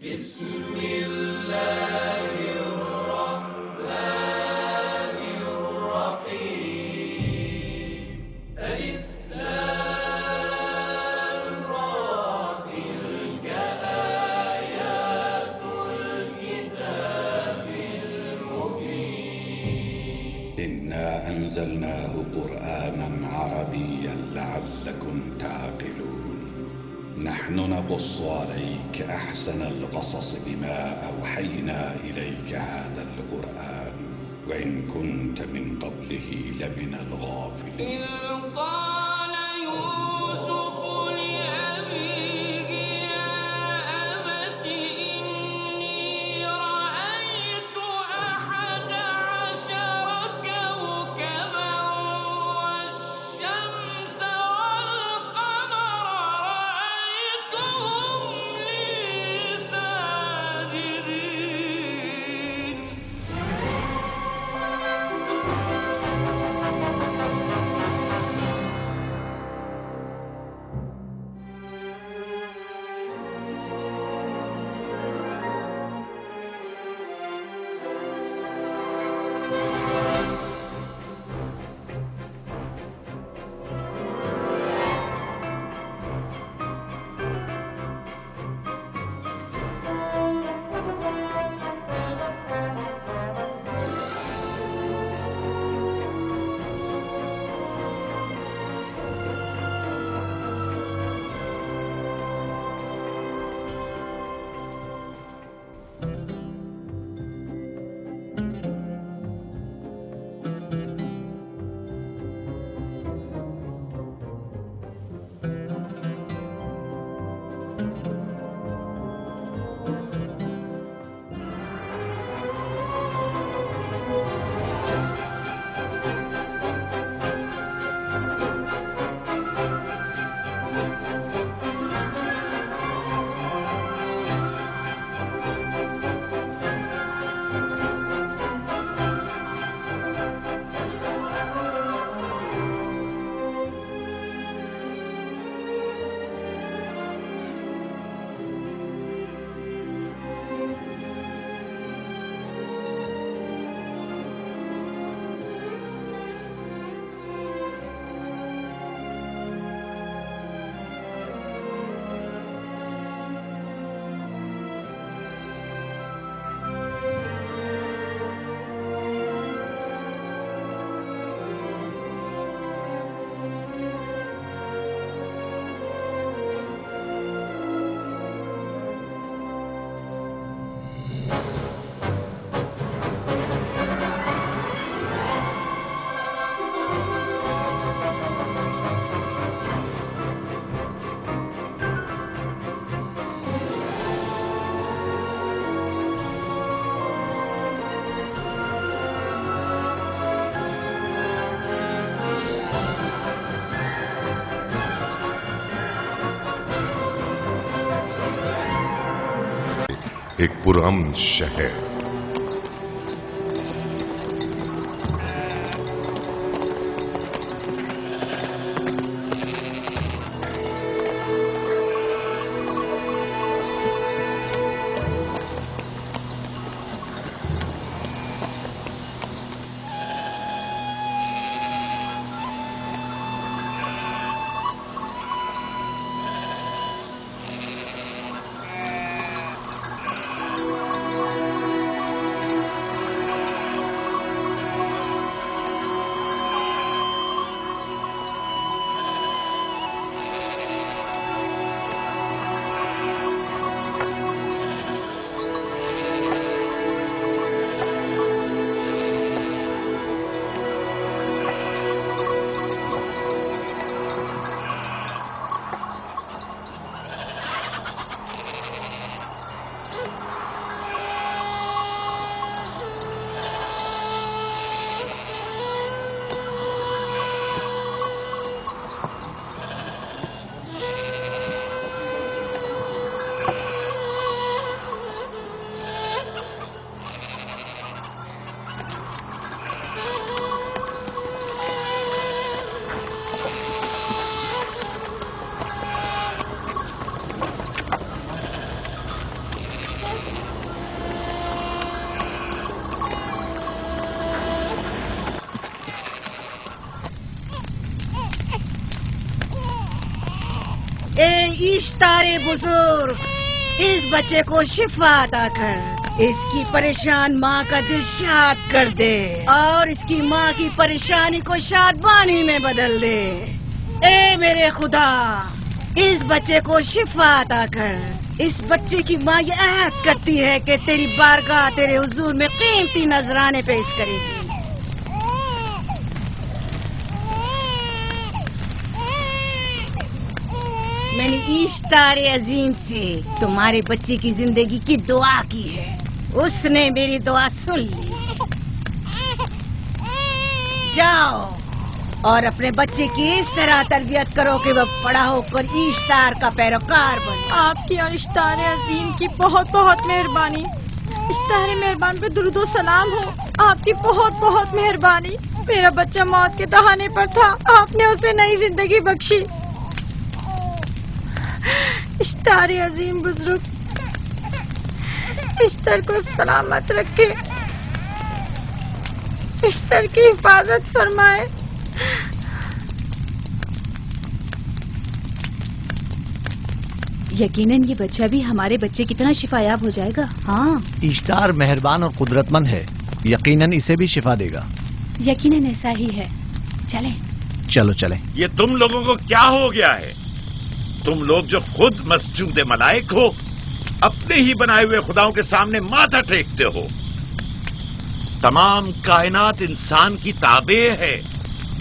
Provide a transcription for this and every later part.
بسم الله الرحمن الرحيم. ألف لام را تلك آيات الكتاب المبين. إنا أنزلناه قرآنا عربيا لعلكم تعقلون. نحن نقص عليك أحسن القصص بما أوحينا إليك هذا القرآن وإن كنت من قبله لمن الغافلين. قال يوسف لأبيه يا أبت إني رأيت 11 كوكبا والشمس والقمر رأيتهم لي ساجدين. ایک پرامن شہر. اشتار بزرگ اس بچے کو شفا عطا کر، اس کی پریشان ماں کا دل شاد کر دے اور اس کی ماں کی پریشانی کو شادمانی میں بدل دے۔ اے میرے خدا، اس بچے کو شفا عطا کر۔ اس بچے کی ماں یہ عہد کرتی ہے کہ تیری بارگاہ تیرے حضور میں قیمتی نذرانے پیش کرے گی۔ میں نے اشتار عظیم سے تمہارے بچے کی زندگی کی دعا کی ہے، اس نے میری دعا سن لی۔ جاؤ اور اپنے بچے کی اس طرح تربیت کرو کہ وہ بڑا ہو کر اشتار کا پیروکار بنے۔ آپ کی اور اشتار عظیم کی بہت بہت مہربانی۔ اشتار مہربان پہ درود و سلام ہو، آپ کی بہت بہت مہربانی۔ میرا بچہ موت کے دہانے پر تھا، آپ نے اسے نئی زندگی بخشی۔ اشتار عظیم بزرگ اشتر کو سلامت رکھے، اشتر کی حفاظت فرمائے۔ یقیناً یہ بچہ بھی ہمارے بچے کی طرح شفا یاب ہو جائے گا۔ ہاں، اشتار مہربان اور قدرت مند ہے، یقیناً اسے بھی شفا دے گا۔ یقیناً ایسا ہی ہے۔ چلیں۔ چلو چلیں۔ یہ تم لوگوں کو کیا ہو گیا ہے؟ تم لوگ جو خود مسجود ملائک ہو، اپنے ہی بنائے ہوئے خداؤں کے سامنے ماتھا ٹیکتے ہو۔ تمام کائنات انسان کی تابع ہے،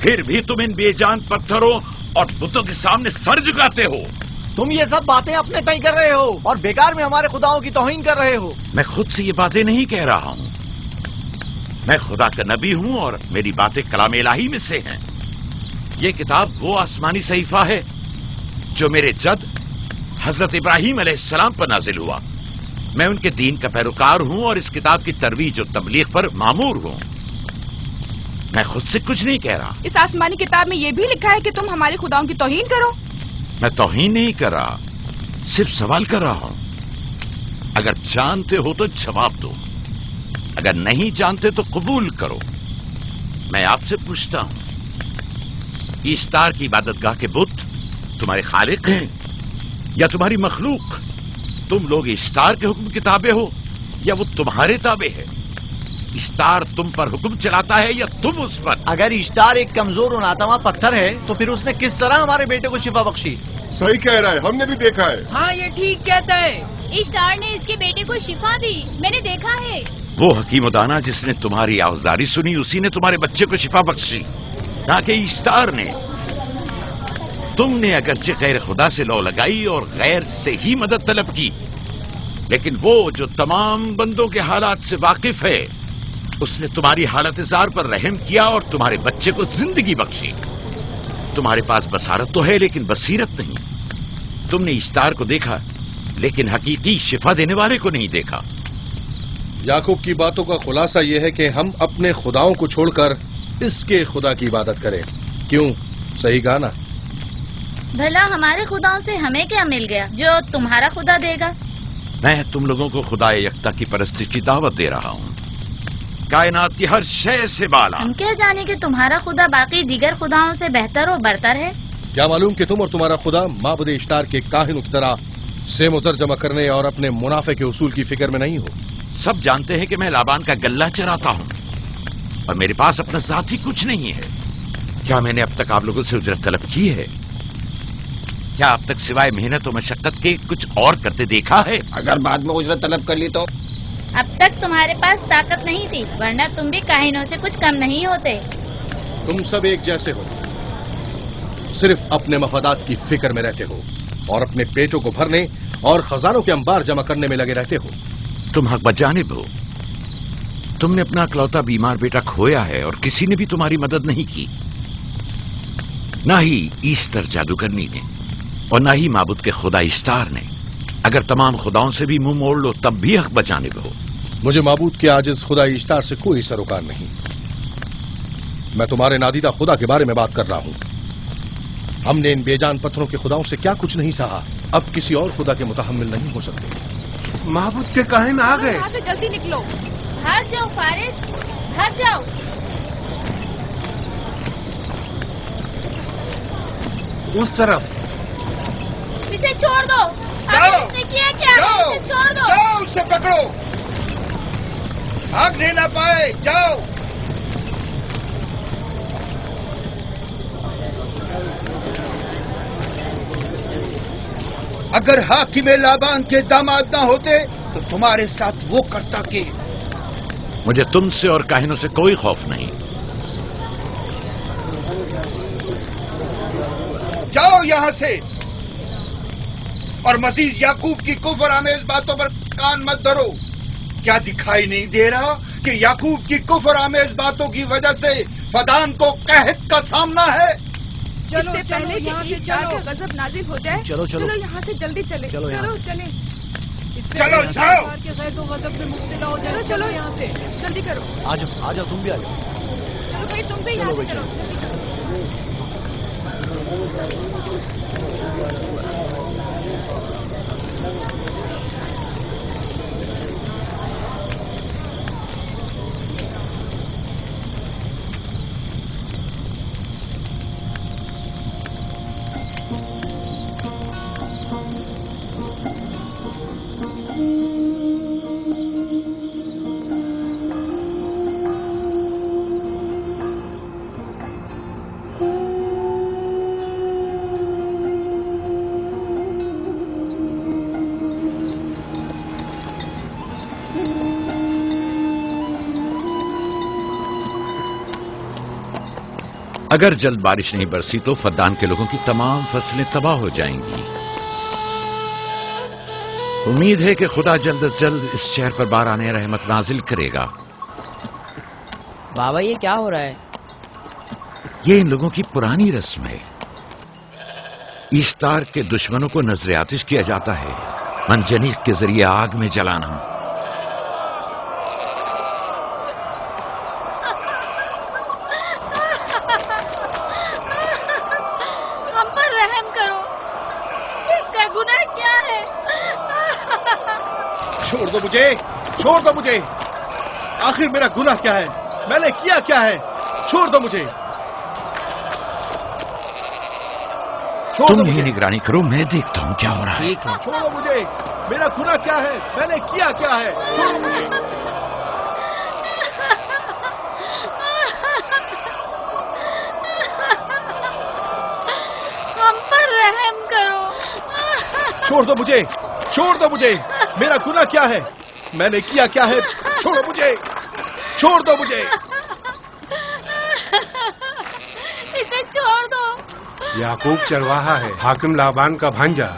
پھر بھی تم ان بے جان پتھروں اور بتوں کے سامنے سر جھکاتے ہو۔ تم یہ سب باتیں اپنے تئیں کر رہے ہو اور بیکار میں ہمارے خداؤں کی توہین کر رہے ہو۔ میں خود سے یہ باتیں نہیں کہہ رہا ہوں، میں خدا کا نبی ہوں اور میری باتیں کلام الہی میں سے ہیں۔ یہ کتاب وہ آسمانی صحیفہ ہے جو میرے جد حضرت ابراہیم علیہ السلام پر نازل ہوا۔ میں ان کے دین کا پیروکار ہوں اور اس کتاب کی ترویج و تبلیغ پر مامور ہوں۔ میں خود سے کچھ نہیں کہہ رہا۔ اس آسمانی کتاب میں یہ بھی لکھا ہے کہ تم ہمارے خداؤں کی توہین کرو۔ میں توہین نہیں کر رہا، صرف سوال کر رہا ہوں۔ اگر جانتے ہو تو جواب دو، اگر نہیں جانتے تو قبول کرو۔ میں آپ سے پوچھتا ہوں، اشتار کی عبادت گاہ کے بت تمہارے خالق ہیں یا تمہاری مخلوق؟ تم لوگ اشتار کے حکم کے تابع ہو یا وہ تمہارے تابع ہے؟ اشتار تم پر حکم چلاتا ہے یا تم اس پر؟ اگر اشتار ایک کمزور اور ناتواں پتھر ہے تو پھر اس نے کس طرح ہمارے بیٹے کو شفا بخشی؟ صحیح کہہ رہا ہے، ہم نے بھی دیکھا ہے۔ ہاں، یہ ٹھیک کہتا ہے۔ اشتار نے اس کے بیٹے کو شفا دی، میں نے دیکھا ہے۔ وہ حکیم و دانا جس نے تمہاری آوازاری سنی، اسی نے تمہارے بچے کو شفا بخشی، نہ کہ اشتار نے۔ تم نے اگرچہ غیر خدا سے لو لگائی اور غیر سے ہی مدد طلب کی، لیکن وہ جو تمام بندوں کے حالات سے واقف ہے، اس نے تمہاری حالت زار پر رحم کیا اور تمہارے بچے کو زندگی بخشی۔ تمہارے پاس بصارت تو ہے لیکن بصیرت نہیں۔ تم نے اشتار کو دیکھا لیکن حقیقی شفا دینے والے کو نہیں دیکھا۔ یعقوب کی باتوں کا خلاصہ یہ ہے کہ ہم اپنے خداؤں کو چھوڑ کر اس کے خدا کی عبادت کریں۔ کیوں؟ صحیح کہا نا؟ بھلا ہمارے خداؤں سے ہمیں کیا مل گیا جو تمہارا خدا دے گا؟ میں تم لوگوں کو خدا یکتا کی پرستی کی دعوت دے رہا ہوں، کائنات کی ہر شے سے بالا۔ ہم کیا جانے کہ تمہارا خدا باقی دیگر خداؤں سے بہتر و برتر ہے؟ کیا معلوم کہ تم اور تمہارا خدا معبود اشتار کے کاہنوں کی طرح سیم و زر جمع کرنے اور اپنے منافع کے اصول کی فکر میں نہیں ہو؟ سب جانتے ہیں کہ میں لابان کا گلہ چراتا ہوں اور میرے پاس اپنا ذاتی کچھ نہیں ہے۔ کیا میں نے اب تک آپ لوگوں سے اجرت طلب کی ہے؟ کیا اب تک سوائے محنت و مشقت کے کچھ اور کرتے دیکھا ہے؟ اگر بعد میں اجرت طلب کر لی تو؟ اب تک تمہارے پاس طاقت نہیں تھی، ورنہ تم بھی کاہنوں سے کچھ کم نہیں ہوتے۔ تم سب ایک جیسے ہو، صرف اپنے مفادات کی فکر میں رہتے ہو اور اپنے پیٹوں کو بھرنے اور خزانوں کے انبار جمع کرنے میں لگے رہتے ہو۔ تم حق بجانب ہو۔ تم نے اپنا اکلوتا بیمار بیٹا کھویا ہے اور کسی نے بھی تمہاری مدد نہیں کی، نہ ہی ایسٹر جادوگرنی نے اور نہ ہی معبود کے خدا اشتار نے۔ اگر تمام خداؤں سے بھی منہ موڑ لو تب بھی حق بجانب ہو۔ مجھے معبود کے عاجز خدا اشتار سے کوئی سروکار نہیں۔ میں تمہارے نادیدہ خدا کے بارے میں بات کر رہا ہوں۔ ہم نے ان بے جان پتھروں کے خداؤں سے کیا کچھ نہیں سہا، اب کسی اور خدا کے متحمل نہیں ہو سکتے۔ معبود کے کاہن آ گئے۔ یہاں سے جلدی نکلو۔ بھاگ جاؤ فارس، بھاگ جاؤ۔ اس طرف اسے چھوڑ دو. جاؤ. اس نے کیا کیا؟ جاؤ. اسے چھوڑ دو. جاؤ اسے پکڑو. بھاگنے نہ پائے. جاؤ. اگر حاکم لابان کے داماد نہ ہوتے تو تمہارے ساتھ وہ کرتا کہ. مجھے تم سے اور کاہنوں سے کوئی خوف نہیں. جاؤ یہاں سے. اور مزید یعقوب کی کفر آمیز باتوں پر کان مت دھرو. کیا دکھائی نہیں دے رہا کہ یعقوب کی کفر آمیز باتوں کی وجہ سے فدان کو قحط کا سامنا ہے؟ چلو پہلے یہاں سے جا کر غضب نازل ہو جائے. چلو یہاں سے جلدی چلے. چلو چلیں. چلو جاؤ. تو غضب میں مبتلا ہو جائے. چلو یہاں سے جلدی کرو. آ جاؤ تم بھی آ جاؤ. چلو بھائی تم بھی یہاں سے چلو. اگر جلد بارش نہیں برسی تو فدان کے لوگوں کی تمام فصلیں تباہ ہو جائیں گی. امید ہے کہ خدا جلد از جلد اس شہر پر باران رحمت نازل کرے گا. بابا یہ کیا ہو رہا ہے؟ یہ ان لوگوں کی پرانی رسم ہے. ایسٹار کے دشمنوں کو نذر آتش کیا جاتا ہے، منجنیق کے ذریعے آگ میں جلانا. ہم پر رحم کرو. اس کا گناہ کیا ہے؟ چھوڑ دو مجھے. چھوڑ دو مجھے. آخر میرا گناہ کیا ہے؟ میں نے کیا کیا ہے؟ چھوڑ دو مجھے. تم ہی نگرانی کرو، میں دیکھتا ہوں کیا ہو رہا ہے. ٹھیک ہے. چھوڑو مجھے. میرا گناہ کیا ہے؟ میں نے کیا کیا ہے؟ چھوڑو مجھے. ہم پر رحم کرو. چھوڑ دو مجھے. چھوڑ دو مجھے. میرا گناہ کیا ہے؟ میں نے کیا کیا ہے؟ چھوڑو مجھے. چھوڑ دو مجھے. اسے چھوڑ دو. یعقوب چرواہا ہے، حاکم لابان کا بھانجا.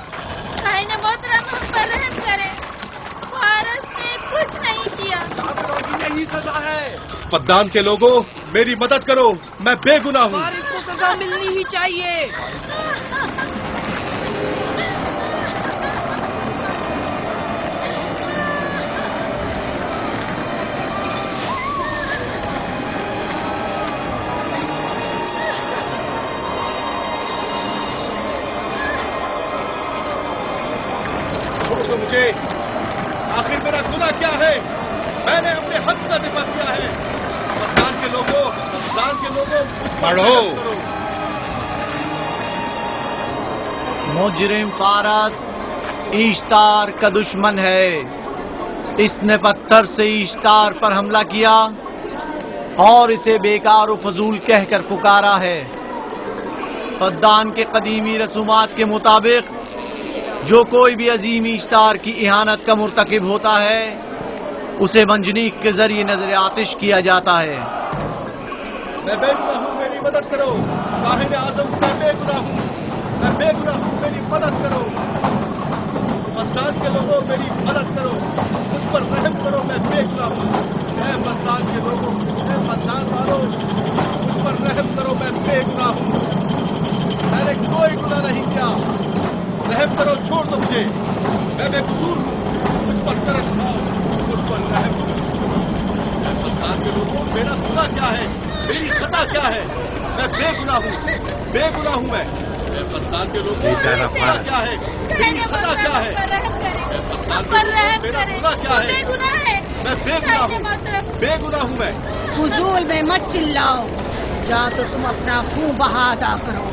بھائی نے محترم ہم پر رحم کرے. فارس نے کچھ نہیں کیا. یہی سزا ہے. فدان کے لوگوں میری مدد کرو، میں بے گناہ ہوں. اس کو سزا ملنی ہی چاہیے. چھوڑ دو مجھے. آخر میرا گناہ کیا ہے؟ میں نے اپنے حق کا دفاع کیا ہے. فدان کے لوگوں پڑھو. مجرم فارس ایشتار کا دشمن ہے. اس نے پتھر سے ایشتار پر حملہ کیا اور اسے بیکار و فضول کہہ کر پکارا ہے. فدان کے قدیمی رسومات کے مطابق جو کوئی بھی عظیم ایشتار کی اہانت کا مرتکب ہوتا ہے اسے منجنیق کے ذریعے نذر آتش کیا جاتا ہے. میں بے گناہ ہوں، میری مدد کرو. صاحب اعظم میں بے گناہ ہوں. میں بے گناہ ہوں، میری مدد کرو. فدان کے لوگوں میری مدد کرو. مجھ پر رحم کرو، میں بے گناہ ہوں. اے فدان کے لوگوں، اے فدان والوں، مجھ پر رحم کرو، میں بے گناہ ہوں. میں نے کوئی گناہ نہیں کیا. رحم کرو. چھوڑ دو مجھے. میں بے قصور ہوں. مجھ پر ترس کھاؤ. مجھ پر رحم کرو. اے فدان کے لوگوں میرا گناہ کیا ہے؟ میری خطا کیا ہے؟ میں بے گناہ ہوں. بے گناہ ہوں میں. اے فدان کے لوگوں میری خطا کیا ہے؟ میری خطا کیا ہے؟ اے فدان کے لوگوں میرا گناہ کیا ہے؟ میں بے گناہ ہوں. بے گناہ ہوں میں. فضول میں مت چلاؤ. یا تو تم اپنا خون بہا ادا کرو،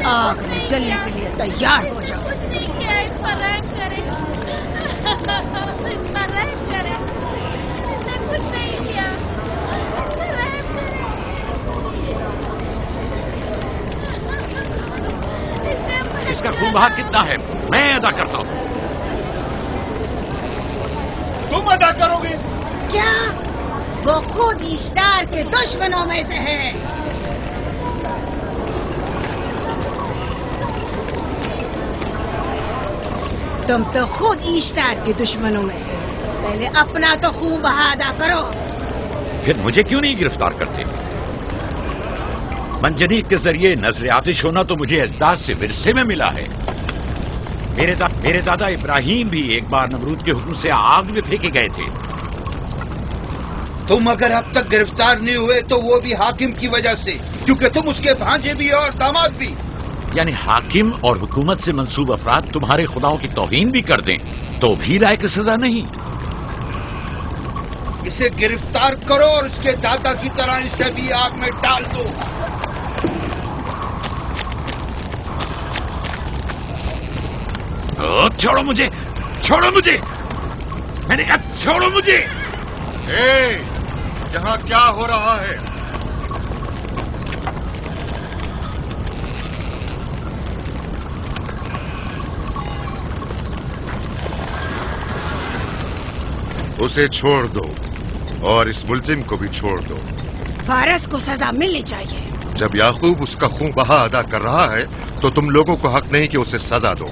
آگ میں جلنے کے لیے تیار ہو جاؤ. کچھ نہیں کیا، اس پر رحم کرے، اس پر رحم کرے، اس نے کچھ نہیں کیا، اس پر رحم کرے، اس کا خون بہا کتنا ہے میں ادا کرتا ہوں. تم ادا کرو گے؟ کیا وہ خود اشتار کے دشمنوں میں سے ہے؟ تم تو خود اشتار کے دشمنوں میں سے، پہلے اپنا تو خون بہا ادا کرو. پھر مجھے کیوں نہیں گرفتار کرتے؟ منجنیق کے ذریعے نظر آتش ہونا تو مجھے اجداد سے ورثے میں ملا ہے. میرے دادا ابراہیم بھی ایک بار نمرود کے حکم سے آگ میں پھینکے گئے تھے. تم اگر اب تک گرفتار نہیں ہوئے تو وہ بھی حاکم کی وجہ سے، کیونکہ تم اس کے بھانجے بھی اور داماد بھی. یعنی حاکم اور حکومت سے منسوب افراد تمہارے خداؤں کی توہین بھی کر دیں تو بھی لائق سزا نہیں؟ اسے گرفتار کرو اور اس کے دادا کی طرح اسے بھی آگ میں ڈال دو. چھوڑو مجھے، چھوڑو مجھے، میں نے کہا چھوڑو مجھے. یہاں کیا ہو رہا ہے؟ اسے چھوڑ دو اور اس ملزم کو بھی چھوڑ دو. فارس کو سزا ملنی چاہیے. جب یعقوب اس کا خون بہا ادا کر رہا ہے تو تم لوگوں کو حق نہیں کہ اسے سزا دو.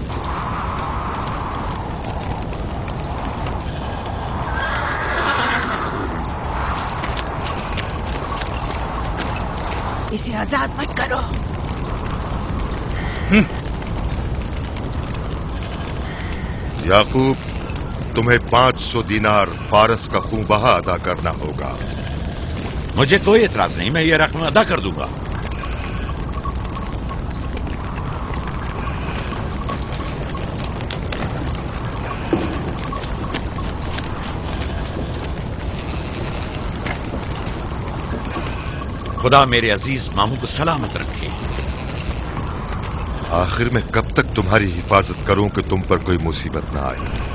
اسے آزاد مت کرو. یعقوب، تمہیں 500 دینار فارس کا خون بہا ادا کرنا ہوگا. مجھے کوئی اعتراض نہیں، میں یہ رقم ادا کر دوں گا. خدا میرے عزیز ماموں کو سلامت رکھے. آخر میں کب تک تمہاری حفاظت کروں کہ تم پر کوئی مصیبت نہ آئے؟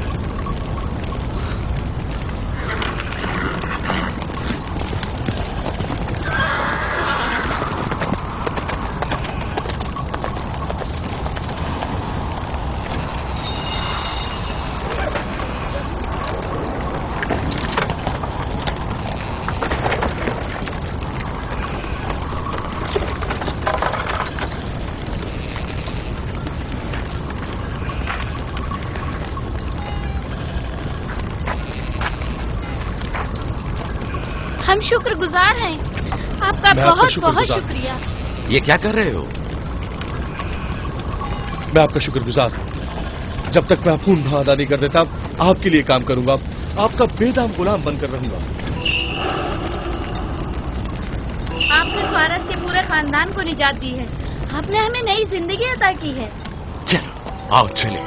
ہم شکر گزار ہیں، آپ کا بہت بہت شکریہ. یہ کیا کر رہے ہو؟ میں آپ کا شکر گزار ہوں. جب تک میں خون بہا ادا نہیں کر دیتا آپ کے لیے کام کروں گا، آپ کا بے دام غلام بن کر رہوں گا. آپ نے فارس کے پورے خاندان کو نجات دی ہے، آپ نے ہمیں نئی زندگی عطا کی ہے. چلو آؤ چلے.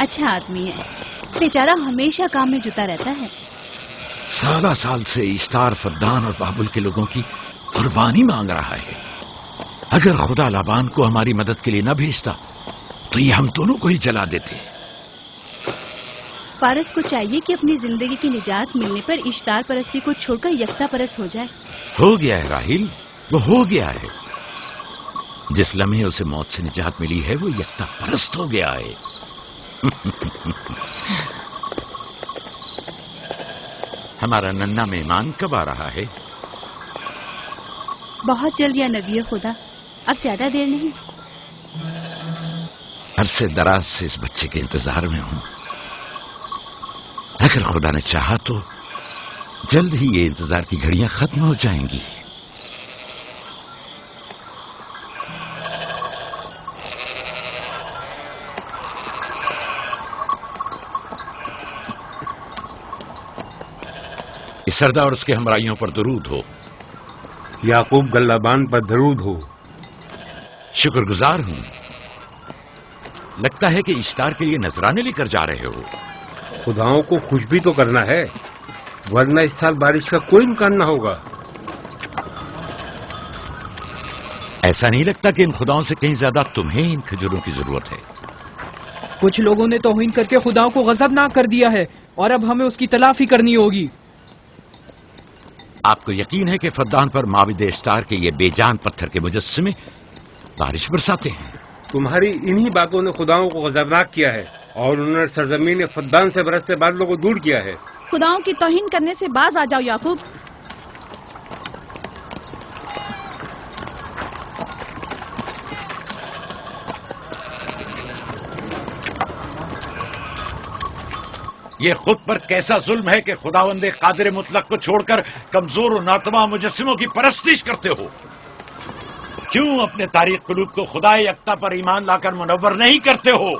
اچھا آدمی ہے، بیچارہ ہمیشہ کام میں جتا رہتا ہے. سالہ سال سے اشتار فردان اور بابل کے لوگوں کی قربانی مانگ رہا ہے. اگر خدا لابان کو ہماری مدد کے لیے نہ بھیجتا تو یہ ہم دونوں کو ہی جلا دیتے. فارس کو چاہیے کہ اپنی زندگی کی نجات ملنے پر اشتار پرستی کو چھوڑ کر یکتا پرست ہو جائے. ہو گیا ہے راہیل، وہ ہو گیا ہے. جس لمحے اسے موت سے نجات ملی ہے وہ یکتا پرست ہو گیا ہے. ہمارا ننھا مہمان کب آ رہا ہے؟ بہت جلد یا نبی خدا، اب زیادہ دیر نہیں. عرصے دراز سے اس بچے کے انتظار میں ہوں. اگر خدا نے چاہا تو جلد ہی یہ انتظار کی گھڑیاں ختم ہو جائیں گی. اس سردار اور اس کے ہمراہیوں پر درود ہو. یعقوب گلابان پر درود ہو. شکر گزار ہوں. لگتا ہے کہ اشتار کے لیے نذرانے لے کر جا رہے ہو. خداؤں کو خوش بھی تو کرنا ہے، ورنہ اس سال بارش کا کوئی امکان نہ ہوگا. ایسا نہیں لگتا کہ ان خداؤں سے کہیں زیادہ تمہیں ان کھجوروں کی ضرورت ہے؟ کچھ لوگوں نے توہین کر کے خداؤں کو غضبناک کر دیا ہے اور اب ہمیں اس کی تلافی کرنی ہوگی. آپ کو یقین ہے کہ فدان پر معبد اشتار کے یہ بے جان پتھر کے مجسمے بارش برساتے ہیں؟ تمہاری انہی باتوں نے خداؤں کو غضبناک کیا ہے اور انہوں نے سرزمین فدان سے برستے بادلوں کو دور کیا ہے. خداؤں کی توہین کرنے سے باز آ جاؤ یعقوب. یہ خود پر کیسا ظلم ہے کہ خداوند قادر مطلق کو چھوڑ کر کمزور و ناتواں مجسموں کی پرستش کرتے ہو. کیوں اپنے تاریخ قلوب کو خدا یکتا پر ایمان لا کر منور نہیں کرتے ہو؟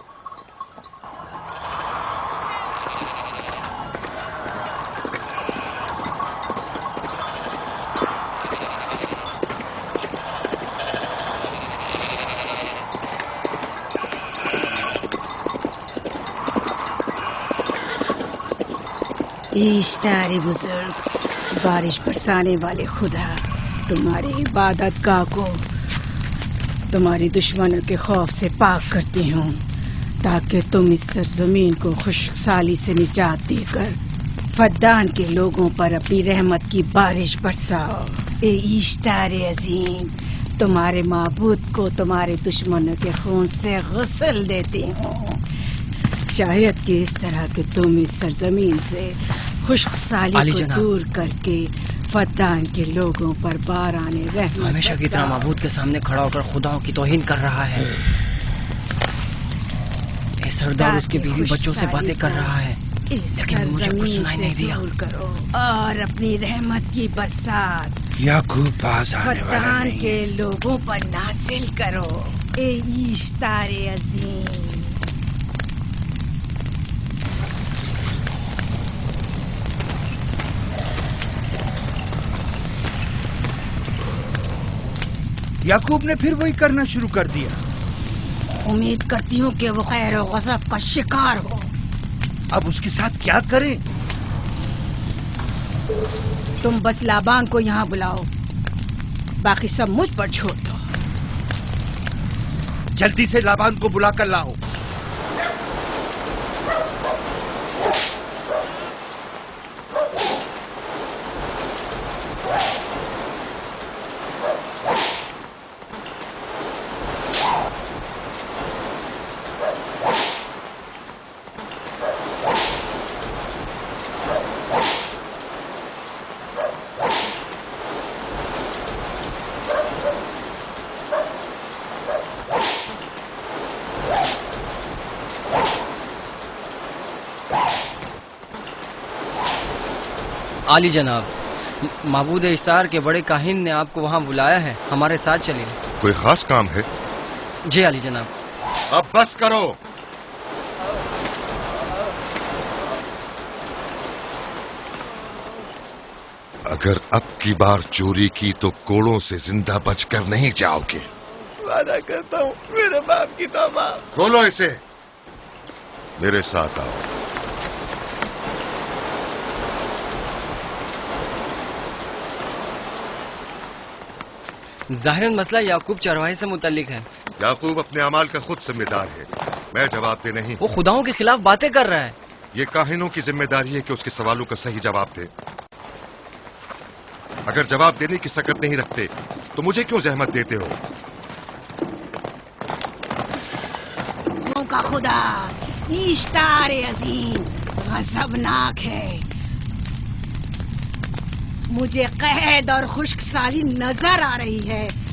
اشتار بزرگ، بارش برسانے والے خدا، تمہاری عبادت گاہ کو تمہاری دشمنوں کے خوف سے پاک کرتی ہوں تاکہ تم اس سرزمین کو خشک سالی سے نجات دے کر فدان کے لوگوں پر اپنی رحمت کی بارش برساؤ. اے اشتار عظیم، تمہارے معبود کو تمہارے دشمنوں کے خون سے غسل دیتی ہوں. شاید کہ اس طرح کہ تم اس سرزمین سے خشک سالی کو دور کر کے فدان کے لوگوں پر باران رحمت ہمیشہ کی طرح معبود کے سامنے کھڑا ہو کر خداؤں کی توہین کر رہا ہے. اے سردار اس کے بیوی بچوں سے باتیں کر رہا ہے لیکن مجھے کچھ سنائی نہیں دیا. کرو اور اپنی رحمت کی برسات یعقوب باز آنے والا فدان نہیں. کے لوگوں پر نازل کرو. اے اشتار عظیم، یعقوب نے پھر وہی کرنا شروع کر دیا. امید کرتی ہوں کہ وہ خیر و غضب کا شکار ہو. اب اس کے ساتھ کیا کریں؟ تم بس لابان کو یہاں بلاؤ، باقی سب مجھ پر چھوڑ دو. جلدی سے لابان کو بلا کر لاؤ. عالی جناب، معبود اشتار کے بڑے کاہن نے آپ کو وہاں بلایا ہے، ہمارے ساتھ چلیں. کوئی خاص کام ہے؟ جی عالی جناب. اب بس کرو. اگر اب کی بار چوری کی تو کوڑوں سے زندہ بچ کر نہیں جاؤ گے. وعدہ کرتا ہوں میرے باپ کی توبہ. کھولو اسے، میرے ساتھ آؤ. ظاہراً مسئلہ یعقوب چرواہے سے متعلق ہے. یعقوب اپنے اعمال کا خود ذمہ دار ہے، میں جواب دہ نہیں. وہ خداؤں کے خلاف باتیں کر رہا ہے. یہ کاہنوں کی ذمہ داری ہے کہ اس کے سوالوں کا صحیح جواب دے. اگر جواب دینے کی سکت نہیں رکھتے تو مجھے کیوں زحمت دیتے ہو؟ کا خدا اشتار عظیم غضبناک ہے. مجھے قحط اور خشک سالی نظر آ رہی ہے.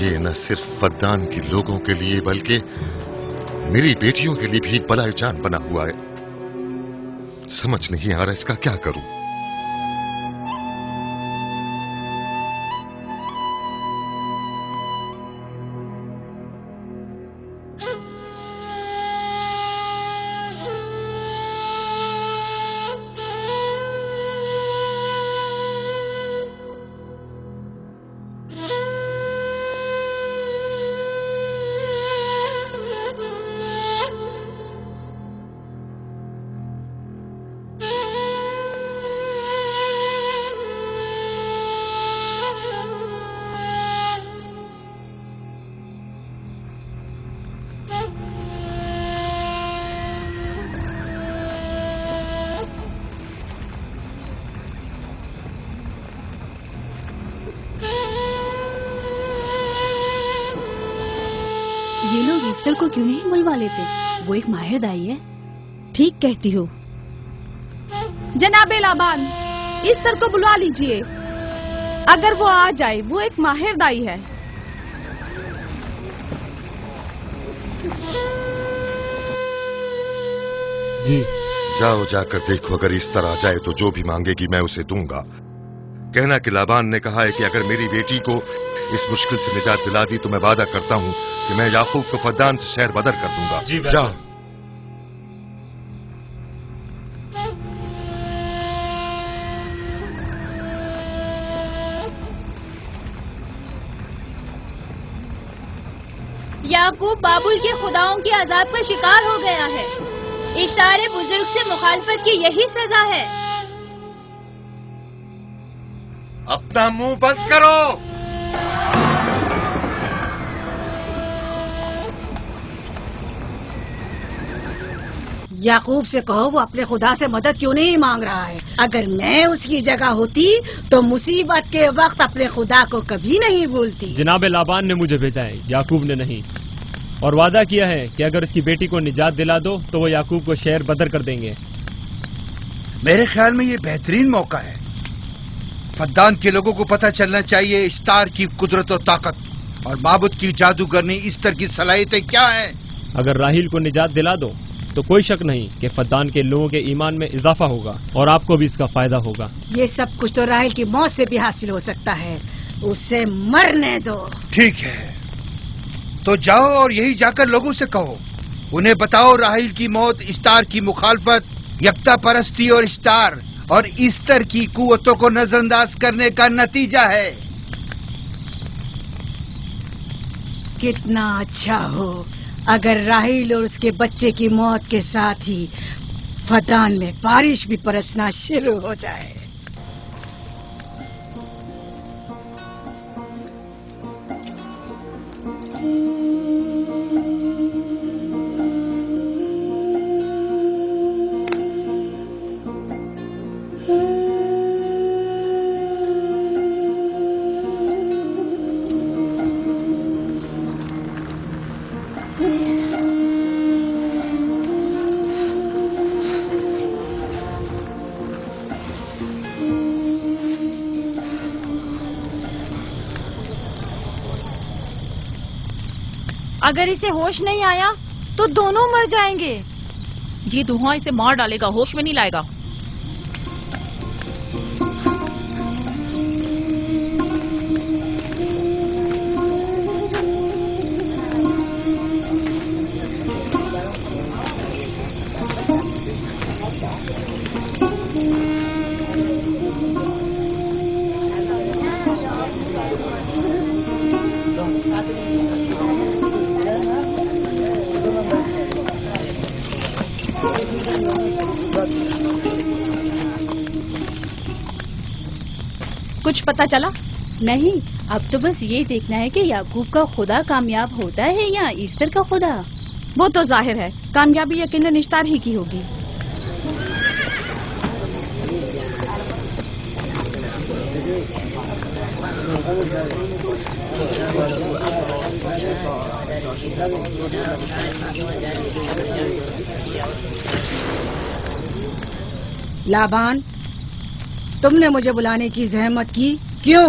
یہ نہ صرف فدان کے لوگوں کے لیے بلکہ میری بیٹیوں کے لیے بھی بلائے جان بنا ہوا ہے. سمجھ نہیں آ رہا اس کا کیا کروں. یہ لوگ ایسٹر کو کیوں نہیں بلوا لیتے؟ وہ ایک ماہر دائی ہے. ٹھیک کہتی ہو. جناب لابان، ایسٹر کو بلوا لیجئے. اگر وہ آ جائے، وہ ایک ماہر دائی ہے. جی جاؤ، جا کر دیکھو. اگر اس طرح آ جائے تو جو بھی مانگے گی میں اسے دوں گا. کہنا کہ لابان نے کہا ہے کہ اگر میری بیٹی کو اس مشکل سے نجات دلا دی تو میں وعدہ کرتا ہوں کہ میں یعقوب کو فدان سے شہر بدر کر دوں گا. جی جاؤ. یعقوب بابل کے خداؤں کے عذاب کا شکار ہو گیا ہے. اشتار بزرگ سے مخالفت کی یہی سزا ہے. اپنا منہ بند کرو. یعقوب سے کہو وہ اپنے خدا سے مدد کیوں نہیں مانگ رہا ہے. اگر میں اس کی جگہ ہوتی تو مصیبت کے وقت اپنے خدا کو کبھی نہیں بھولتی. جناب لابان نے مجھے بھیجا ہے، یعقوب نے نہیں، اور وعدہ کیا ہے کہ اگر اس کی بیٹی کو نجات دلا دو تو وہ یعقوب کو شہر بدر کر دیں گے. میرے خیال میں یہ بہترین موقع ہے. فدان کے لوگوں کو پتہ چلنا چاہیے اشتار کی قدرت و طاقت اور معبود کی جادوگرنی ایسٹر کی صلاحیتیں کیا ہیں. اگر راہیل کو نجات دلا دو تو کوئی شک نہیں کہ فدان کے لوگوں کے ایمان میں اضافہ ہوگا اور آپ کو بھی اس کا فائدہ ہوگا. یہ سب کچھ تو راہیل کی موت سے بھی حاصل ہو سکتا ہے. اسے مرنے دو. ٹھیک ہے، تو جاؤ اور یہی جا کر لوگوں سے کہو. انہیں بتاؤ راہیل کی موت اشتار کی مخالفت، یکتا پرستی اور اشتار اور ایسٹر کی قوتوں کو نظر انداز کرنے کا نتیجہ ہے. کتنا اچھا ہو اگر راہیل اور اس کے بچے کی موت کے ساتھ ہی فدان میں بارش بھی برسنا شروع ہو جائے. اگر اسے ہوش نہیں آیا تو دونوں مر جائیں گے. یہ دھواں اسے مار ڈالے گا، ہوش میں نہیں لائے گا. کچھ پتا چلا؟ نہیں، اب تو بس یہ دیکھنا ہے کہ یعقوب کا خدا کامیاب ہوتا ہے یا ایسٹر کا خدا. وہ تو ظاہر ہے کامیابی یقیناً اشتار ہی کی ہوگی. لابان، تم نے مجھے بلانے کی زحمت کی کیوں؟